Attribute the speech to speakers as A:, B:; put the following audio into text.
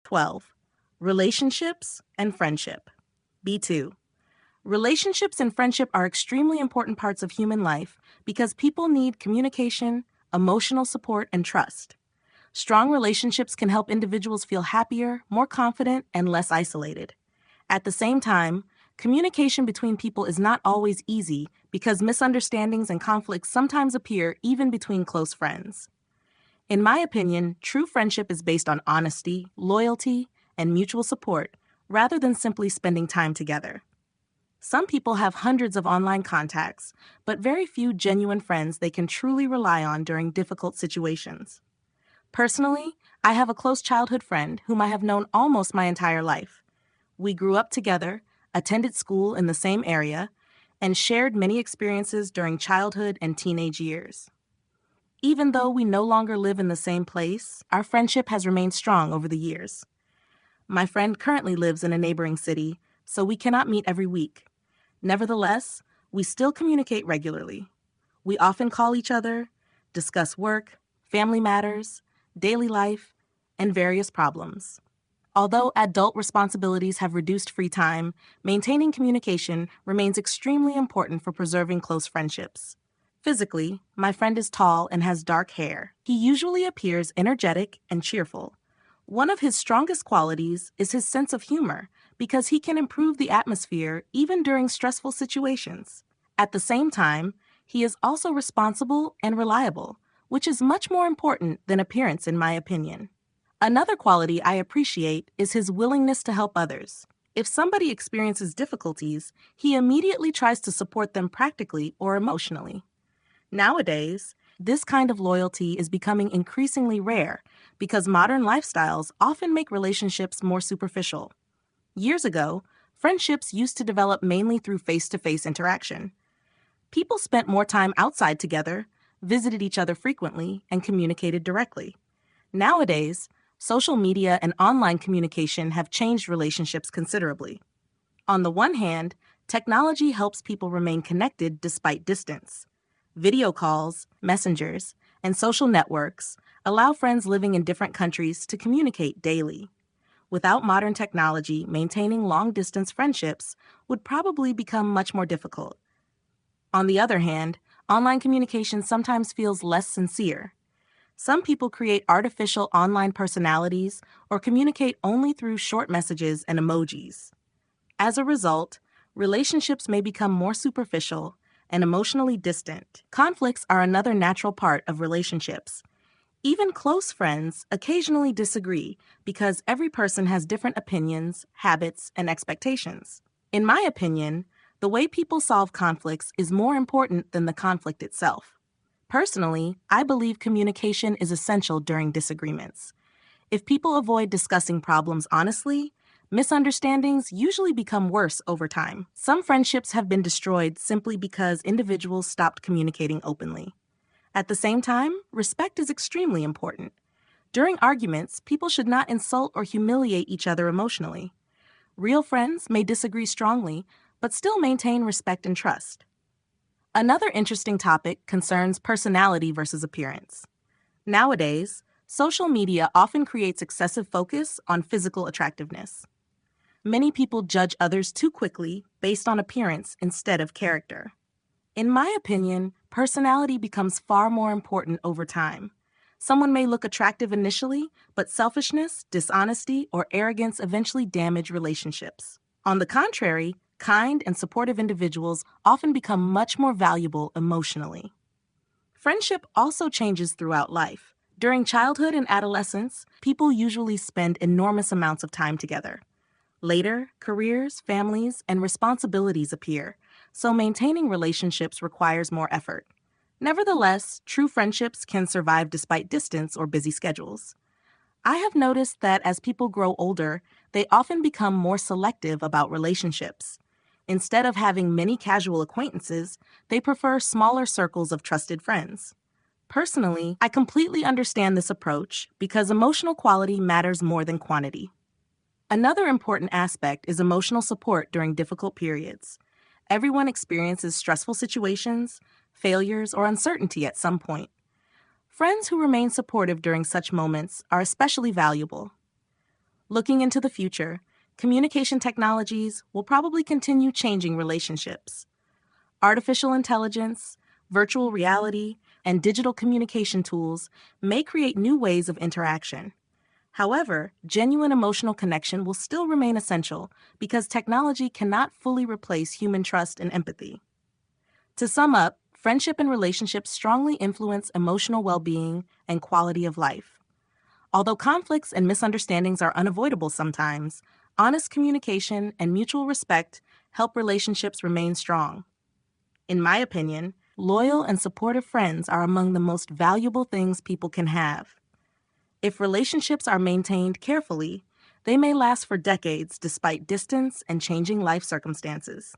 A: 12. Relationships and friendship. B2. Relationships and friendship are extremely important parts of human life because people need communication, emotional support, and trust. Strong relationships can help individuals feel happier, more confident, and less isolated. At the same time, communication between people is not always easy because misunderstandings and conflicts sometimes appear even between close friends. In my opinion, true friendship is based on honesty, loyalty, and mutual support rather than simply spending time together. Some people have hundreds of online contacts, but very few genuine friends they can truly rely on during difficult situations. Personally, I have a close childhood friend whom I have known almost my entire life. We grew up together, attended school in the same area, and shared many experiences during childhood and teenage years. Even though we no longer live in the same place, our friendship has remained strong over the years. My friend currently lives in a neighboring city, so we cannot meet every week. Nevertheless, we still communicate regularly. We often call each other, discuss work, family matters, daily life, and various problems. Although adult responsibilities have reduced free time, maintaining communication remains extremely important for preserving close friendships. Physically, my friend is tall and has dark hair. He usually appears energetic and cheerful. One of his strongest qualities is his sense of humor because he can improve the atmosphere even during stressful situations. At the same time, he is also responsible and reliable, which is much more important than appearance in my opinion. Another quality I appreciate is his willingness to help others. If somebody experiences difficulties, he immediately tries to support them practically or emotionally. Nowadays, this kind of loyalty is becoming increasingly rare because modern lifestyles often make relationships more superficial. Years ago, friendships used to develop mainly through face-to-face interaction. People spent more time outside together, visited each other frequently, and communicated directly. Nowadays, social media and online communication have changed relationships considerably. On the one hand, technology helps people remain connected despite distance. Video calls, messengers, and social networks allow friends living in different countries to communicate daily. Without modern technology, maintaining long-distance friendships would probably become much more difficult. On the other hand, online communication sometimes feels less sincere. Some people create artificial online personalities or communicate only through short messages and emojis. As a result, relationships may become more superficial and emotionally distant. Conflicts are another natural part of relationships. Even close friends occasionally disagree because every person has different opinions, habits, and expectations. In my opinion, the way people solve conflicts is more important than the conflict itself. Personally, I believe communication is essential during disagreements. If people avoid discussing problems honestly, misunderstandings usually become worse over time. Some friendships have been destroyed simply because individuals stopped communicating openly. At the same time, respect is extremely important. During arguments, people should not insult or humiliate each other emotionally. Real friends may disagree strongly, but still maintain respect and trust. Another interesting topic concerns personality versus appearance. Nowadays, social media often creates excessive focus on physical attractiveness. Many people judge others too quickly based on appearance instead of character. In my opinion, personality becomes far more important over time. Someone may look attractive initially, but selfishness, dishonesty, or arrogance eventually damage relationships. On the contrary, kind and supportive individuals often become much more valuable emotionally. Friendship also changes throughout life. During childhood and adolescence, people usually spend enormous amounts of time together. Later, careers, families, and responsibilities appear, so maintaining relationships requires more effort. Nevertheless, true friendships can survive despite distance or busy schedules. I have noticed that as people grow older, they often become more selective about relationships. Instead of having many casual acquaintances, they prefer smaller circles of trusted friends. Personally, I completely understand this approach because emotional quality matters more than quantity. Another important aspect is emotional support during difficult periods. Everyone experiences stressful situations, failures, or uncertainty at some point. Friends who remain supportive during such moments are especially valuable. Looking into the future, communication technologies will probably continue changing relationships. Artificial intelligence, virtual reality, and digital communication tools may create new ways of interaction. However, genuine emotional connection will still remain essential because technology cannot fully replace human trust and empathy. To sum up, friendship and relationships strongly influence emotional well-being and quality of life. Although conflicts and misunderstandings are unavoidable sometimes, honest communication and mutual respect help relationships remain strong. In my opinion, loyal and supportive friends are among the most valuable things people can have. If relationships are maintained carefully, they may last for decades despite distance and changing life circumstances.